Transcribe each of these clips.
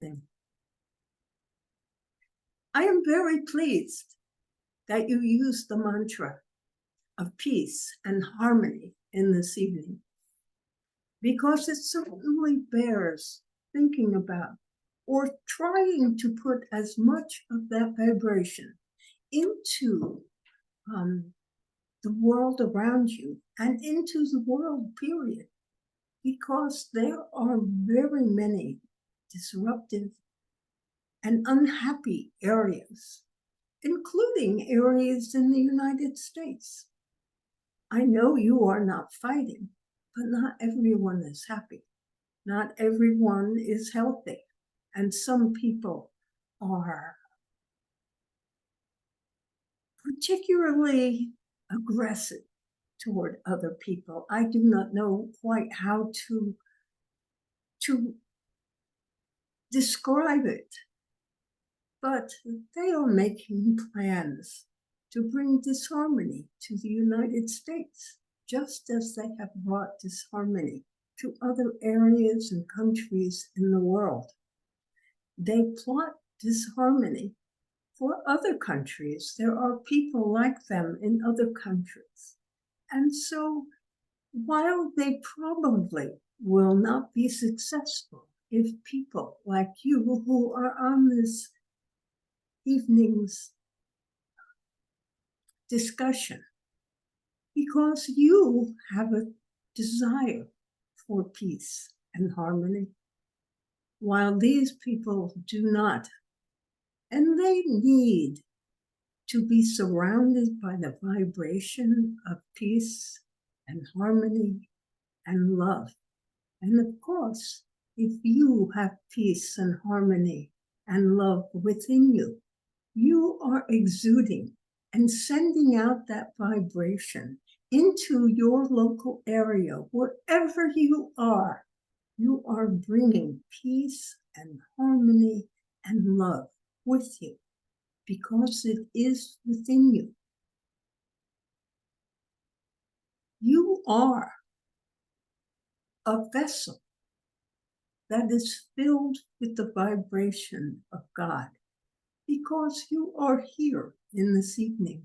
them. I am very pleased that you used the mantra of peace and harmony in this evening, because it certainly bears thinking about, or trying to put as much of that vibration into the world around you and into the world, period, because there are very many disruptive and unhappy areas, including areas in the United States. I know you are not fighting, but not everyone is happy. Not everyone is healthy. And some people are particularly aggressive toward other people. I do not know quite how to describe it, but they are making plans to bring disharmony to the United States, just as they have brought disharmony to other areas and countries in the world. They plot disharmony for other countries. There are people like them in other countries. And so while they probably will not be successful, if people like you who are on this evening's discussion, because you have a desire for peace and harmony, while these people do not, and they need to be surrounded by the vibration of peace and harmony and love. And of course, if you have peace and harmony and love within you, you are exuding and sending out that vibration into your local area, wherever you are bringing peace and harmony and love with you, because it is within you. You are a vessel that is filled with the vibration of God, because you are here in this evening.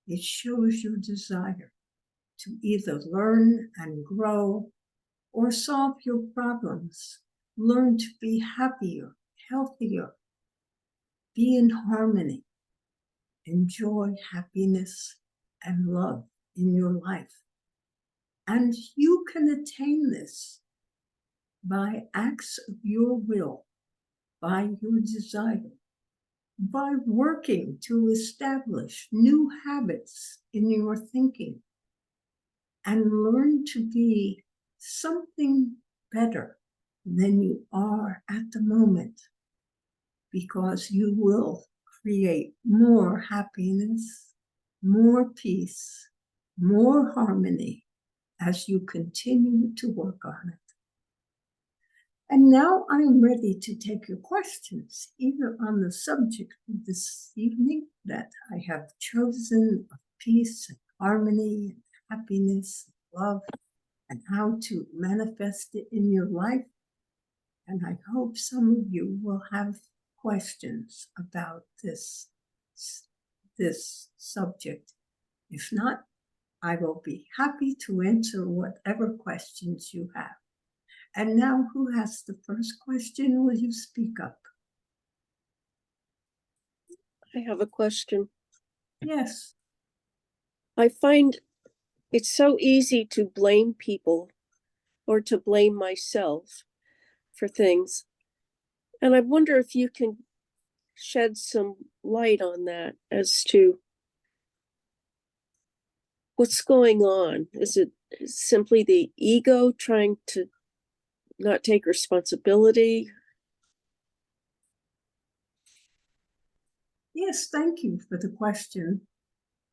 It shows your desire to either learn and grow or solve your problems, learn to be happier, healthier, be in harmony, enjoy happiness and love in your life. And you can attain this by acts of your will, by your desire, by working to establish new habits in your thinking and learn to be something better than you are at the moment, because you will create more happiness, more peace, more harmony as you continue to work on it. And now I am ready to take your questions, either on the subject of this evening that I have chosen of peace and harmony and happiness and love, and how to manifest it in your life. And I hope some of you will have questions about this subject. If not, I will be happy to answer whatever questions you have. And now, who has the first question? Will you speak up? I have a question. Yes. I find it's so easy to blame people or to blame myself for things. And I wonder if you can shed some light on that as to what's going on. Is it simply the ego trying to not take responsibility? Yes, thank you for the question.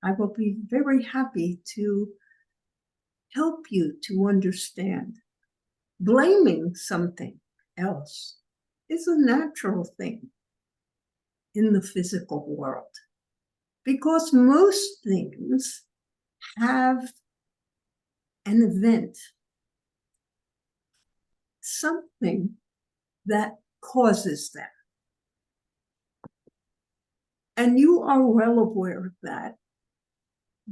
I will be very happy to help you to understand. Blaming something else is a natural thing in the physical world, because most things have an event, something that causes them. And you are well aware of that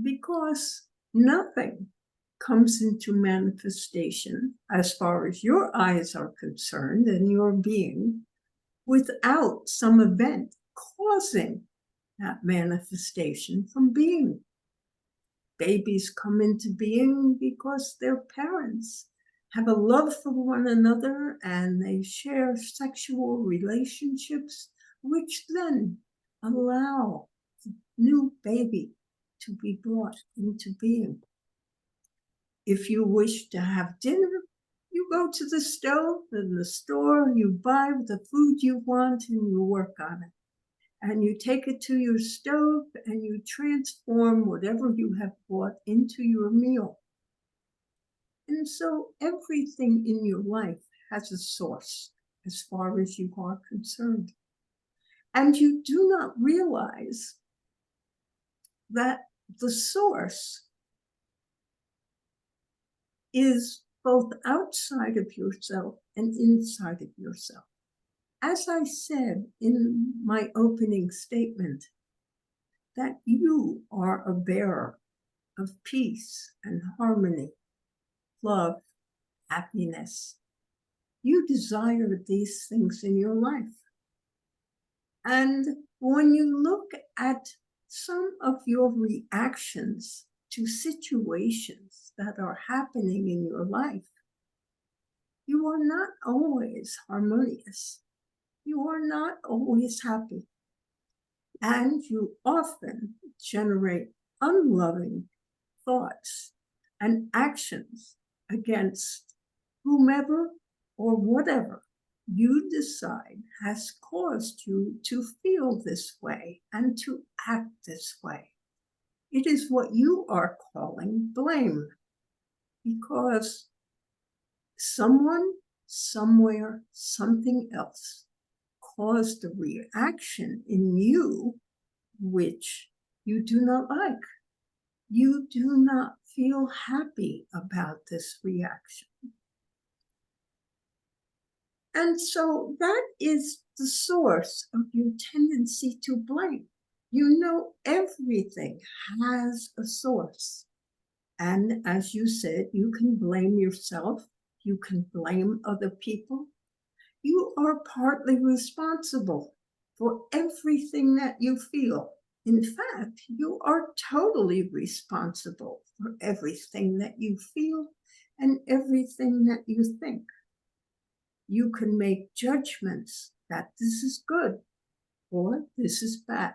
because nothing comes into manifestation as far as your eyes are concerned and your being without some event causing that manifestation from being. Babies come into being because their parents have a love for one another and they share sexual relationships, which then allow the new baby to be brought into being. If you wish to have dinner, you go to the stove in the store, you buy the food you want, and you work on it. And you take it to your stove and you transform whatever you have bought into your meal. And so everything in your life has a source as far as you are concerned. And you do not realize that the source is both outside of yourself and inside of yourself. As I said in my opening statement, that you are a bearer of peace and harmony, love, happiness. You desire these things in your life. And when you look at some of your reactions to situations that are happening in your life, you are not always harmonious. You are not always happy. And you often generate unloving thoughts and actions against whomever or whatever you decide has caused you to feel this way and to act this way. It is what you are calling blame, because someone, somewhere, something else caused a reaction in you which you do not like. You do not feel happy about this reaction. And so that is the source of your tendency to blame. You know, everything has a source. And as you said, you can blame yourself, you can blame other people. You are partly responsible for everything that you feel. In fact, you are totally responsible for everything that you feel and everything that you think. You can make judgments that this is good or this is bad.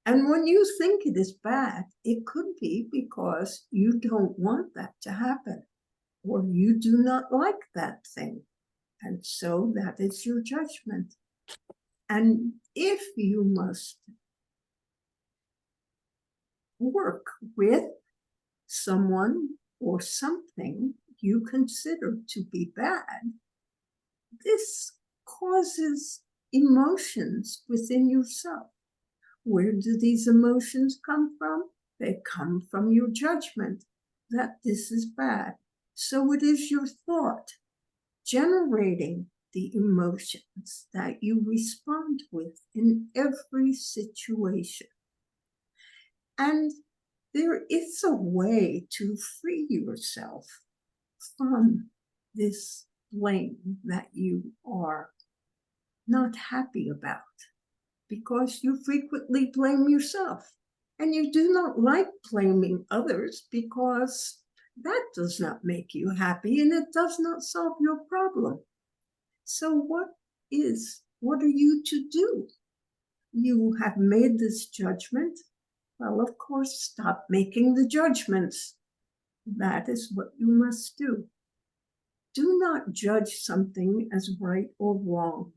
And when you think it is bad, it could be because you don't want that to happen, or you do not like that thing. And so that is your judgment. And if you must work with someone or something you consider to be bad, this causes emotions within yourself. Where do these emotions come from? They come from your judgment that this is bad. So it is your thought generating the emotions that you respond with in every situation. And there is a way to free yourself from this blame that you are not happy about, because you frequently blame yourself. And you do not like blaming others because that does not make you happy and it does not solve your problem. So what are you to do? You have made this judgment. Well, of course, stop making the judgments. That is what you must do. Do not judge something as right or wrong.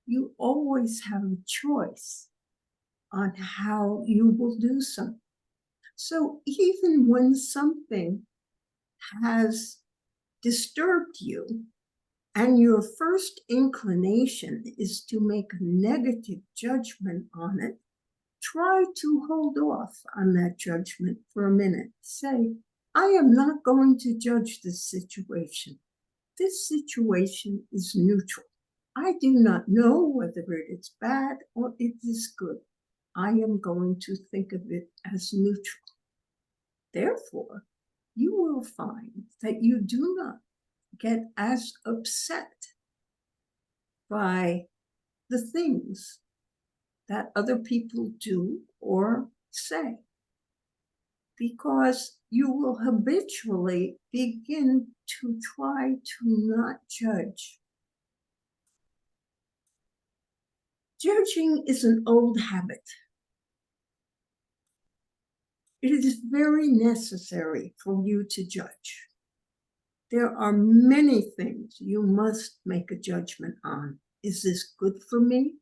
You always have a choice on how you will do something. So even when something has disturbed you and your first inclination is to make a negative judgment on it, try to hold off on that judgment for a minute. Say, I am not going to judge this situation. This situation is neutral. I do not know whether it is bad or it is good. I am going to think of it as neutral. Therefore, you will find that you do not get as upset by the things that other people do or say, because you will habitually begin to try to not judge. Judging is an old habit. It is very necessary for you to judge. There are many things you must make a judgment on. Is this good for me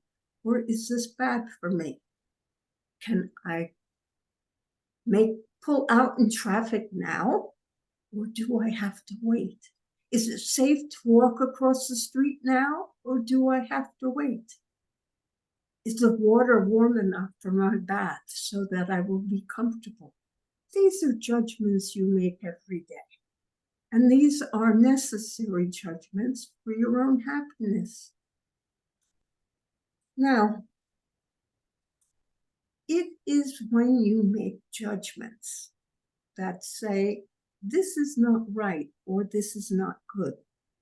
or is this bad for me? Can I pull out in traffic now or do I have to wait? Is it safe to walk across the street now or do I have to wait? Is the water warm enough for my bath so that I will be comfortable? These are judgments you make every day. And these are necessary judgments for your own happiness. Now, it is when you make judgments that say, this is not right or this is not good,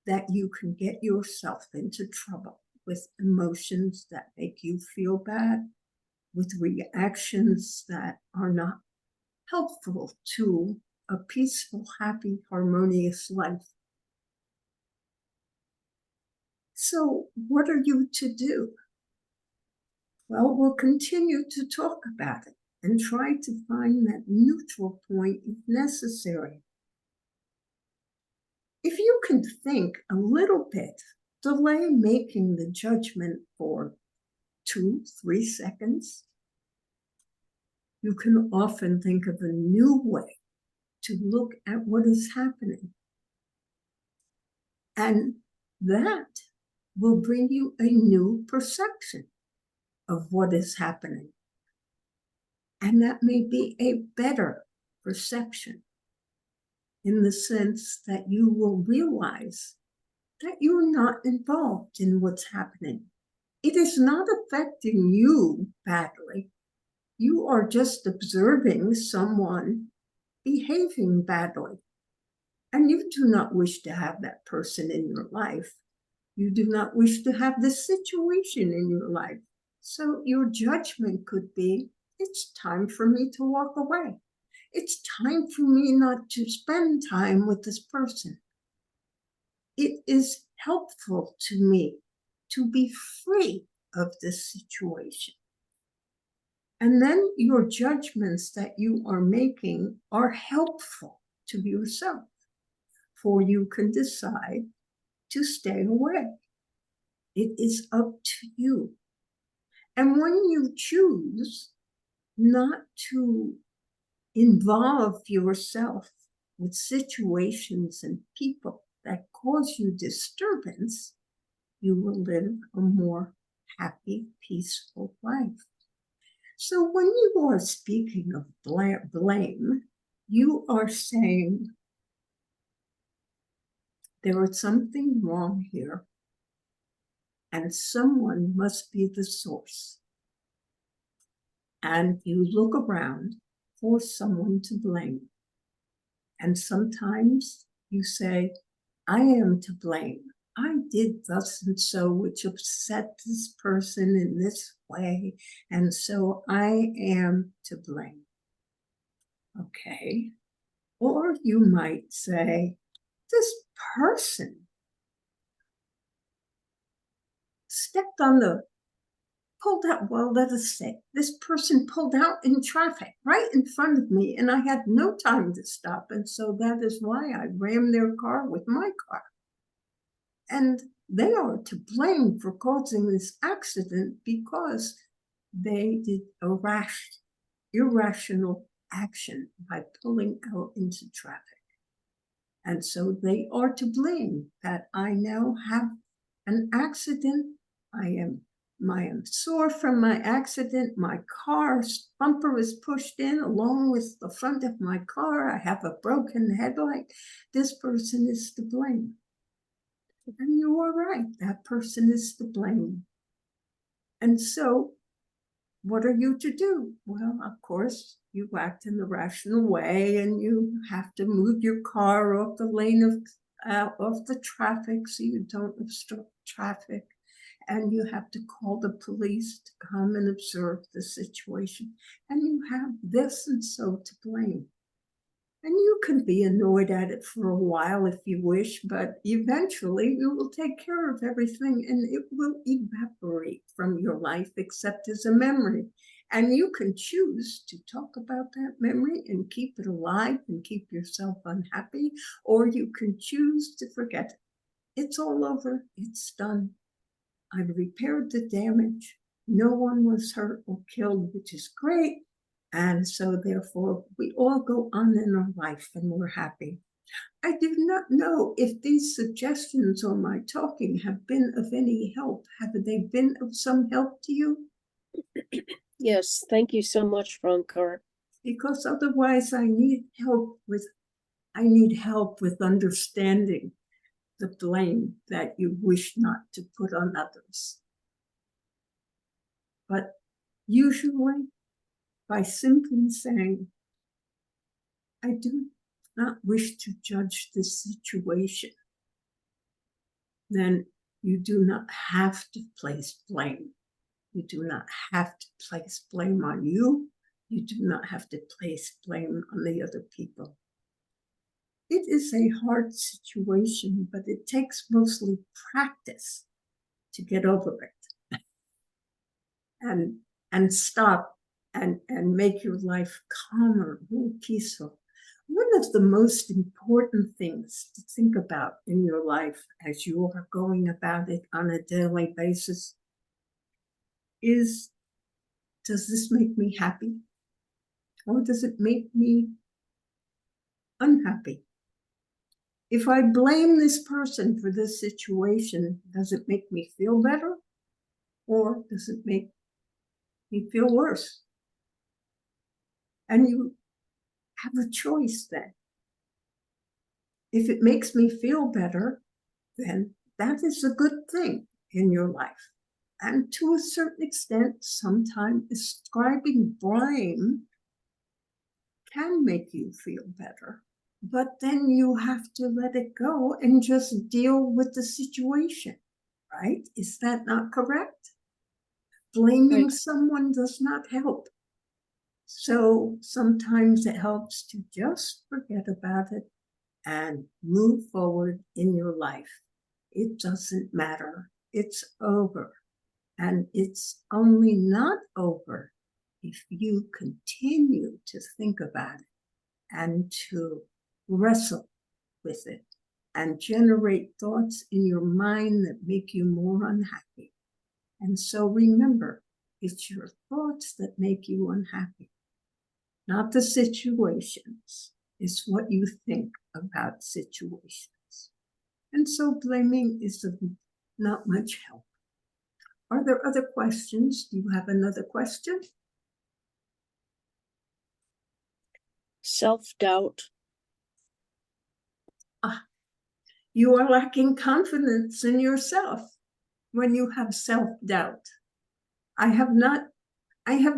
that you can get yourself into trouble with emotions that make you feel bad, with reactions that are not helpful to a peaceful, happy, harmonious life. So what are you to do? Well, we'll continue to talk about it and try to find that neutral point if necessary. If you can think a little bit, delay making the judgment for 2-3 seconds. You can often think of a new way to look at what is happening. And that will bring you a new perception of what is happening. And that may be a better perception in the sense that you will realize that you're not involved in what's happening. It is not affecting you badly. You are just observing someone behaving badly. And you do not wish to have that person in your life. You do not wish to have this situation in your life. So your judgment could be, it's time for me to walk away. It's time for me not to spend time with this person. It is helpful to me to be free of this situation. And then your judgments that you are making are helpful to yourself, for you can decide to stay away. It is up to you. And when you choose not to involve yourself with situations and people that cause you disturbance, you will live a more happy, peaceful life. So when you are speaking of blame, you are saying, there is something wrong here, and someone must be the source. And you look around for someone to blame. And sometimes you say, I am to blame. I did thus and so, which upset this person in this way, and so I am to blame. Okay. Or you might say, this person pulled out, well, let us say, this person pulled out in traffic right in front of me, and I had no time to stop, and so that is why I rammed their car with my car. And they are to blame for causing this accident because they did irrational action by pulling out into traffic. And so they are to blame that I now have an accident. I am sore from my accident. My car's bumper is pushed in along with the front of my car. I have a broken headlight. This person is to blame. And you are right, that person is to blame. And so, what are you to do? Well, of course, you act in the rational way, and you have to move your car off the lane of the traffic so you don't obstruct traffic. And you have to call the police to come and observe the situation. And you have this and so to blame. And you can be annoyed at it for a while if you wish, but eventually you will take care of everything and it will evaporate from your life except as a memory. And you can choose to talk about that memory and keep it alive and keep yourself unhappy, or you can choose to forget it. It's all over, it's done. I've repaired the damage. No one was hurt or killed, which is great. And so therefore we all go on in our life and we're happy. I do not know if these suggestions or my talking have been of any help. Have they been of some help to you? Yes, thank you so much, Roncar. Because otherwise I need help with understanding the blame that you wish not to put on others. But usually, by simply saying, I do not wish to judge this situation, then you do not have to place blame. You do not have to place blame on you. You do not have to place blame on the other people. It is a hard situation, but it takes mostly practice to get over it and stop and make your life calmer, more peaceful. One of the most important things to think about in your life as you are going about it on a daily basis is, does this make me happy? Or does it make me unhappy? If I blame this person for this situation, does it make me feel better? Or does it make me feel worse? And you have a choice then. If it makes me feel better, then that is a good thing in your life. And to a certain extent, sometimes ascribing blame can make you feel better. But then you have to let it go and just deal with the situation, right? Is that not correct? Blaming Right. someone does not help. So sometimes it helps to just forget about it and move forward in your life. It doesn't matter. It's over. And it's only not over if you continue to think about it and to wrestle with it and generate thoughts in your mind that make you more unhappy. And so remember, it's your thoughts that make you unhappy, not the situations. It's what you think about situations. And so blaming is of not much help. Are there other questions? Do you have another question? Self-doubt. You are lacking confidence in yourself when you have self-doubt. I have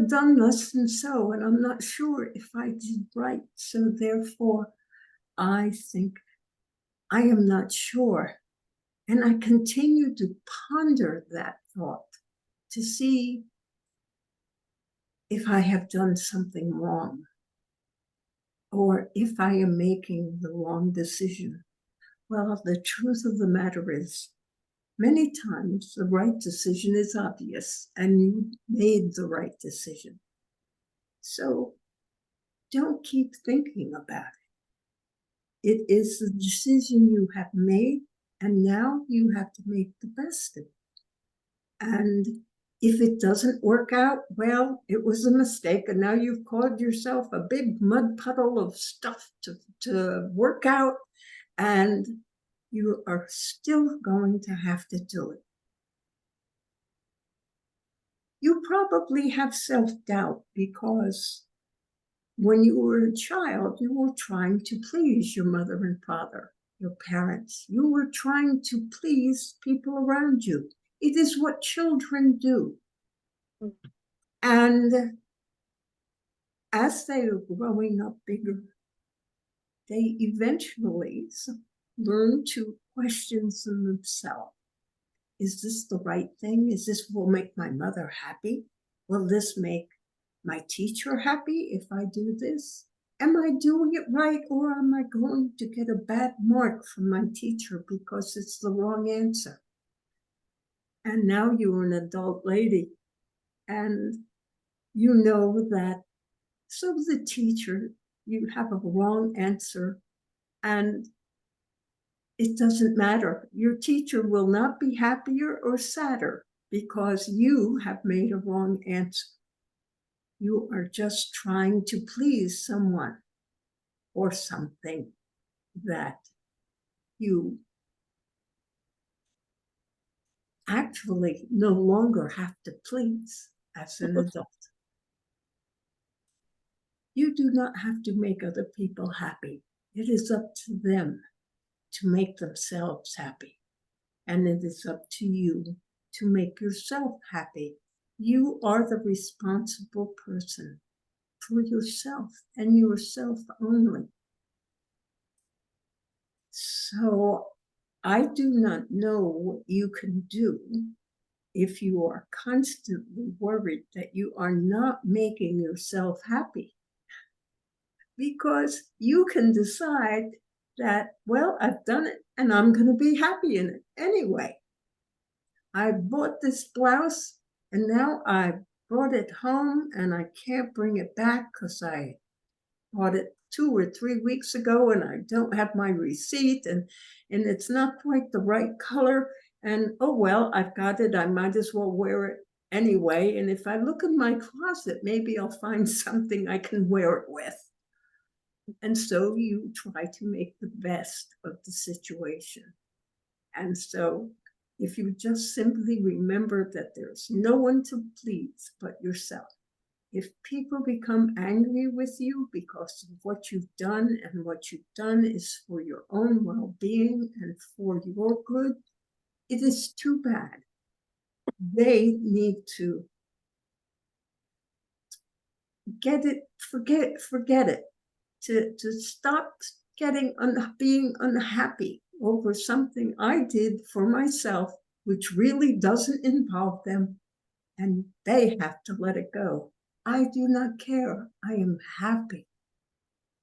done this and so, and I'm not sure if I did right. So therefore, I think I am not sure. And I continue to ponder that thought to see if I have done something wrong or if I am making the wrong decision. Well, the truth of the matter is, many times the right decision is obvious and you made the right decision. So don't keep thinking about it. It is the decision you have made, and now you have to make the best of it. And if it doesn't work out, well, it was a mistake, and now you've caused yourself a big mud puddle of stuff to work out, and you are still going to have to do it. You probably have self-doubt because when you were a child, you were trying to please your mother and father. your parents. You were trying to please people around you. It is what children do. And as they are growing up bigger, they eventually learn to question themselves. Is this the right thing? Is this will make my mother happy? Will this make my teacher happy if I do this? Am I doing it right, or am I going to get a bad mark from my teacher because it's the wrong answer? And now you're an adult lady, and you know that, so the teacher, you have a wrong answer, and it doesn't matter. Your teacher will not be happier or sadder because you have made a wrong answer. You are just trying to please someone or something that you actually no longer have to please as an adult. You do not have to make other people happy. It is up to them to make themselves happy. And it is up to you to make yourself happy. You are the responsible person for yourself and yourself only. So I do not know what you can do if you are constantly worried that you are not making yourself happy. Because you can decide that, well, I've done it and I'm going to be happy in it anyway. I bought this blouse and now I brought it home and I can't bring it back because I bought it 2 or 3 weeks ago and I don't have my receipt, and it's not quite the right color. And oh, well, I've got it. I might as well wear it anyway. And if I look in my closet, maybe I'll find something I can wear it with. And so you try to make the best of the situation. And so if you just simply remember that there's no one to please but yourself, if people become angry with you because of what you've done, and what you've done is for your own well-being and for your good, it is too bad. They need to get it, forget it, to stop being unhappy over something I did for myself, which really doesn't involve them, and they have to let it go. I do not care. I am happy.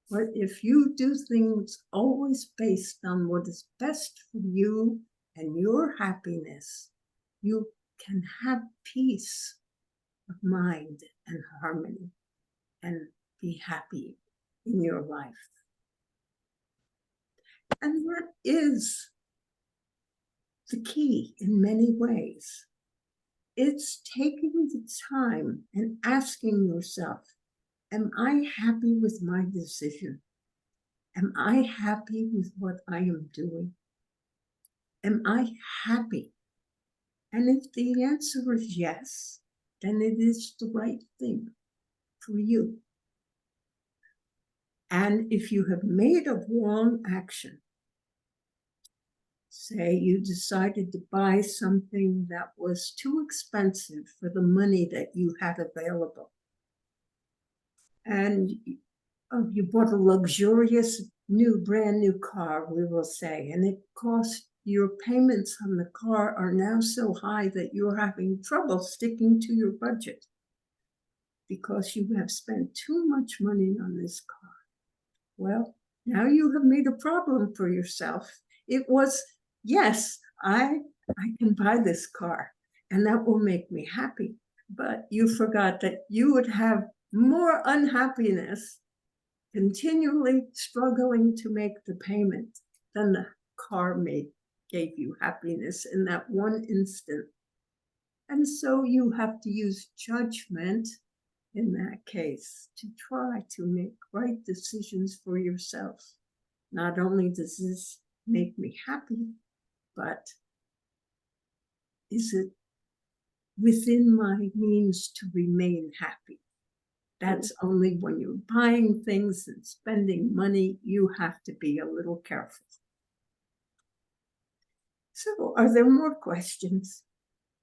But if you do things always based on what is best for you and your happiness, you can have peace of mind and harmony and be happy in your life. And that is the key in many ways. It's taking the time and asking yourself, am I happy with my decision? Am I happy with what I am doing? Am I happy? And if the answer is yes, then it is the right thing for you. And if you have made a wrong action, say you decided to buy something that was too expensive for the money that you had available, and you bought a luxurious brand new car, we will say, and it cost, your payments on the car are now so high that you're having trouble sticking to your budget because you have spent too much money on this car. Well, now you have made a problem for yourself. It was, yes, I can buy this car and that will make me happy. But you forgot that you would have more unhappiness continually struggling to make the payment than the car gave you happiness in that one instant. And so you have to use judgment in that case to try to make right decisions for yourself. Not only does this make me happy, but is it within my means to remain happy? That's only when you're buying things and spending money, you have to be a little careful. So, are there more questions?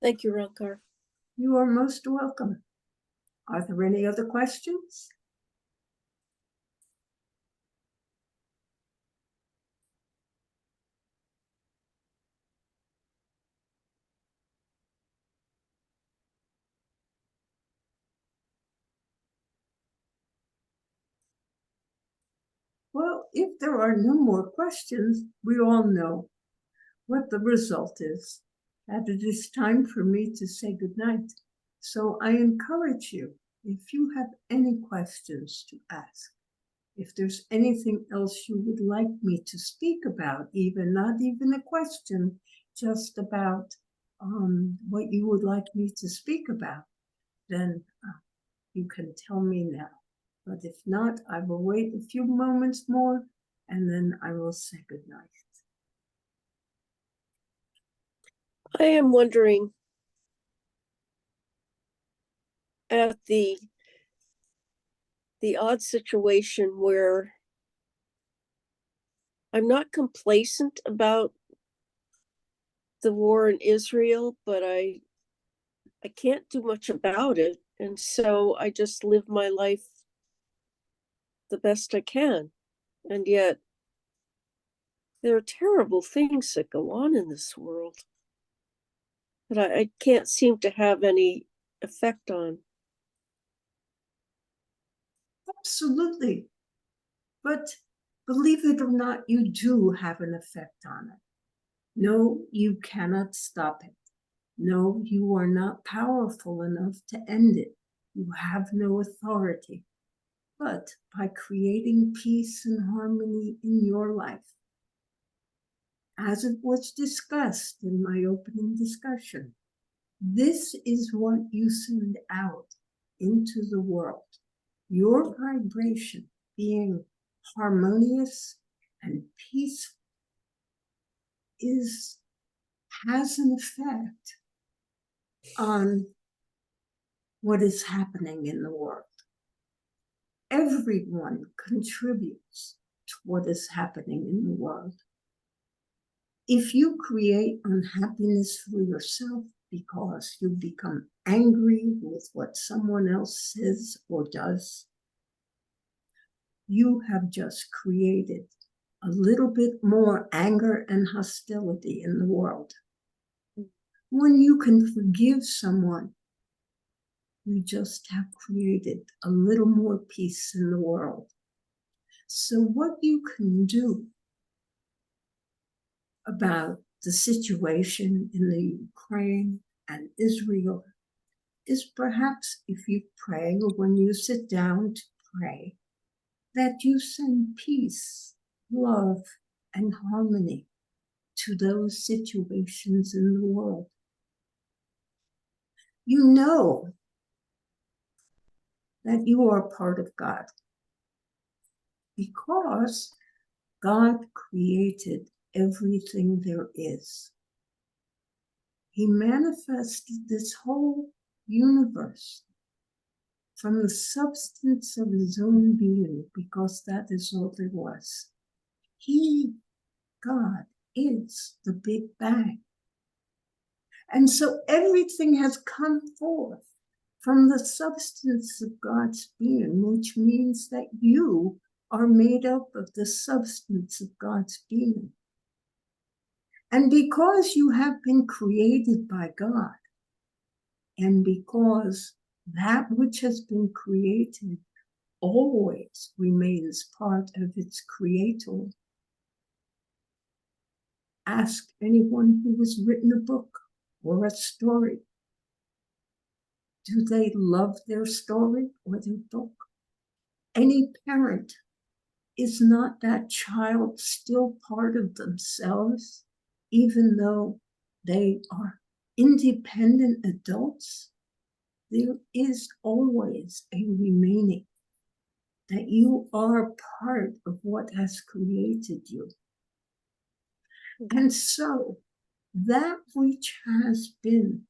Thank you, Roncar. You are most welcome. Are there any other questions? Well, if there are no more questions, we all know what the result is, that it is time for me to say goodnight. So I encourage you, if you have any questions, to ask. If there's anything else you would like me to speak about, even not even a question, just about what you would like me to speak about, then you can tell me now. But if not, I will wait a few moments more and then I will say goodnight. I am wondering at the odd situation where I'm not complacent about the war in Israel, but I can't do much about it. And so I just live my life the best I can. And yet there are terrible things that go on in this world that I can't seem to have any effect on. Absolutely. But believe it or not, you do have an effect on it. No, you cannot stop it. No, you are not powerful enough to end it. You have no authority. But by creating peace and harmony in your life, as it was discussed in my opening discussion, this is what you send out into the world. Your vibration being harmonious and peaceful has an effect on what is happening in the world. Everyone contributes to what is happening in the world. If you create unhappiness for yourself because you become angry with what someone else says or does, you have just created a little bit more anger and hostility in the world. When you can forgive someone, you just have created a little more peace in the world. So what you can do about the situation in the Ukraine and Israel is perhaps, if you pray or when you sit down to pray, that you send peace, love, and harmony to those situations in the world. You know that you are part of God because God created everything there is. He manifested this whole universe from the substance of his own being, because that is all there was. He, God, is the Big Bang. And so everything has come forth from the substance of God's being, which means that you are made up of the substance of God's being. And because you have been created by God, and because that which has been created always remains part of its creator, ask anyone who has written a book or a story. Do they love their story or their book? Any parent, is not that child still part of themselves, even though they are independent adults? There is always a remaining, that you are part of what has created you. And so that which has been,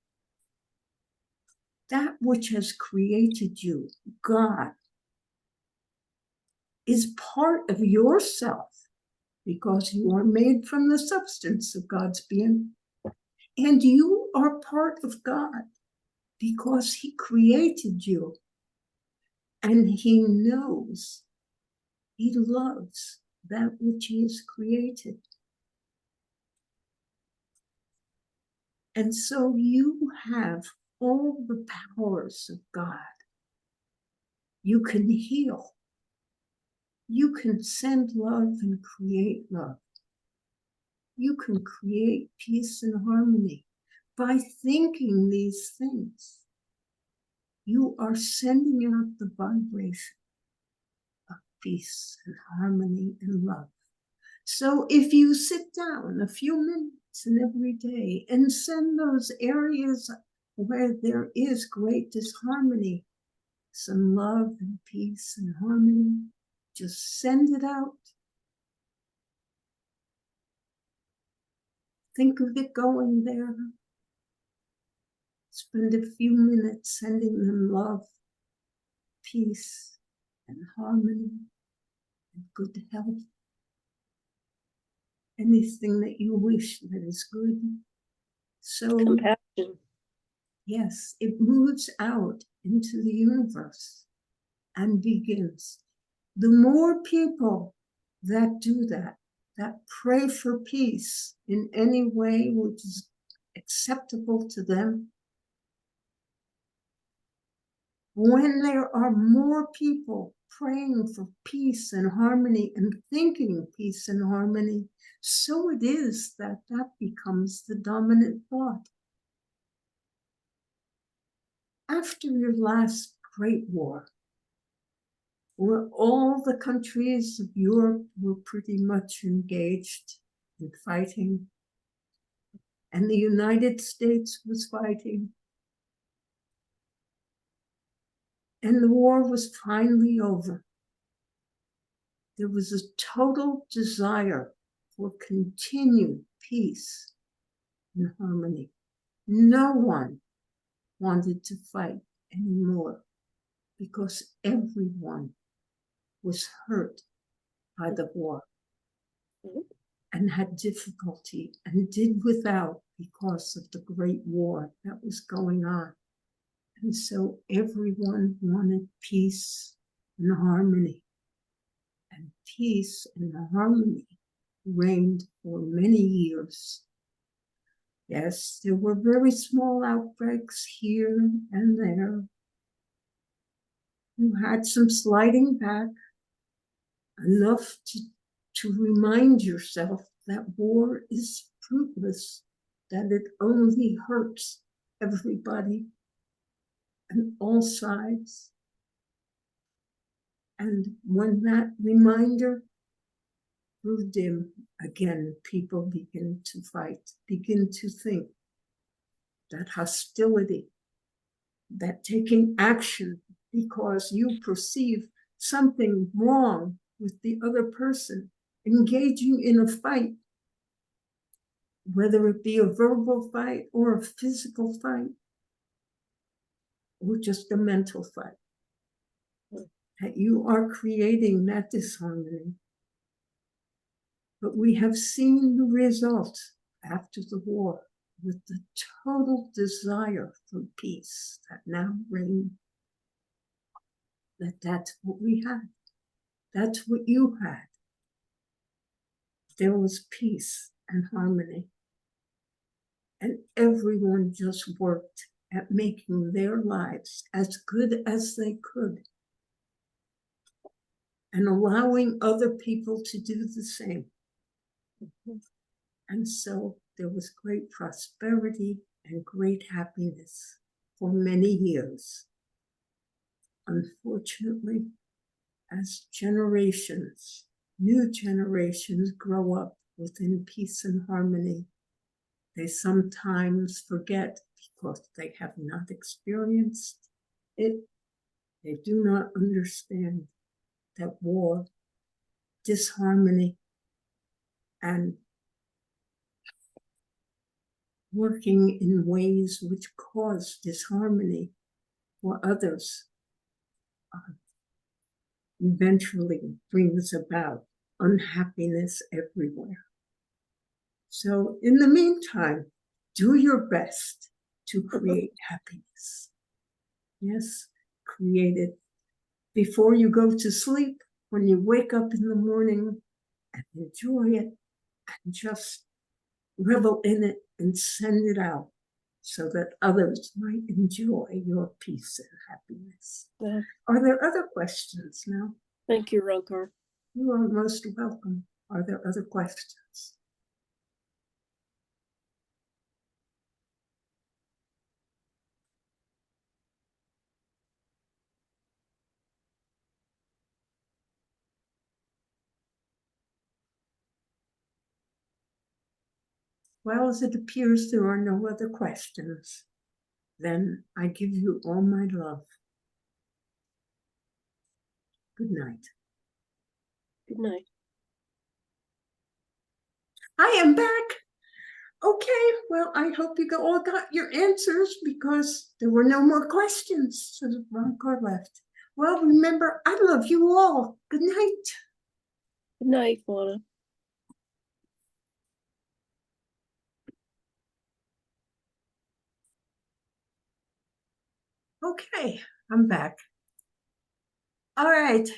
that which has created you, God, is part of yourself, because you are made from the substance of God's being. And you are part of God because He created you. And He knows, He loves that which He has created. And so you have all the powers of God. You can heal. You can send love and create love. You can create peace and harmony by thinking these things. You are sending out the vibration of peace and harmony and love. So if you sit down a few minutes in every day and send those areas where there is great disharmony some love and peace and harmony, just send it out. Think of it going there. Spend a few minutes sending them love, peace, and harmony, and good health. Anything that you wish that is good. So, Compassion. yes, it moves out into the universe and begins. The more people that do that pray for peace in any way which is acceptable to them, when there are more people praying for peace and harmony and thinking peace and harmony, so it is that becomes the dominant thought. After your last great war, where all the countries of Europe were pretty much engaged in fighting, and the United States was fighting, and the war was finally over. There was a total desire for continued peace and harmony. No one wanted to fight anymore because everyone was hurt by the war and had difficulty and did without because of the great war that was going on. And so everyone wanted peace and harmony. And peace and harmony reigned for many years. Yes, there were very small outbreaks here and there. You had some sliding back, enough to remind yourself that war is fruitless, that it only hurts everybody and all sides. And when that reminder grew dim, again, people begin to fight, begin to think that hostility, that taking action because you perceive something wrong with the other person, engaging in a fight, whether it be a verbal fight or a physical fight, or just a mental fight, that you are creating that disharmony. But we have seen the result after the war with the total desire for peace that now reigns. That's what we had. That's what you had. There was peace and harmony. And everyone just worked at making their lives as good as they could and allowing other people to do the same. And so there was great prosperity and great happiness for many years. Unfortunately, as generations, new generations grow up within peace and harmony, they sometimes forget because they have not experienced it. They do not understand that war, disharmony, and working in ways which cause disharmony for others eventually brings about unhappiness everywhere. So in the meantime, do your best to create happiness. Yes, create it before you go to sleep, when you wake up in the morning, and enjoy it and just revel in it and send it out so that others might enjoy your peace and happiness. Yeah. Are there other questions now? Thank you, Roncar. You are most welcome. Are there other questions? Well, as it appears there are no other questions, then I give you all my love. Good night. Good night. I am back. Okay, well, I hope you all got your answers because there were no more questions. So Roncar left. Well, remember, I love you all. Good night. Good night, Juana. Okay, I'm back. All right.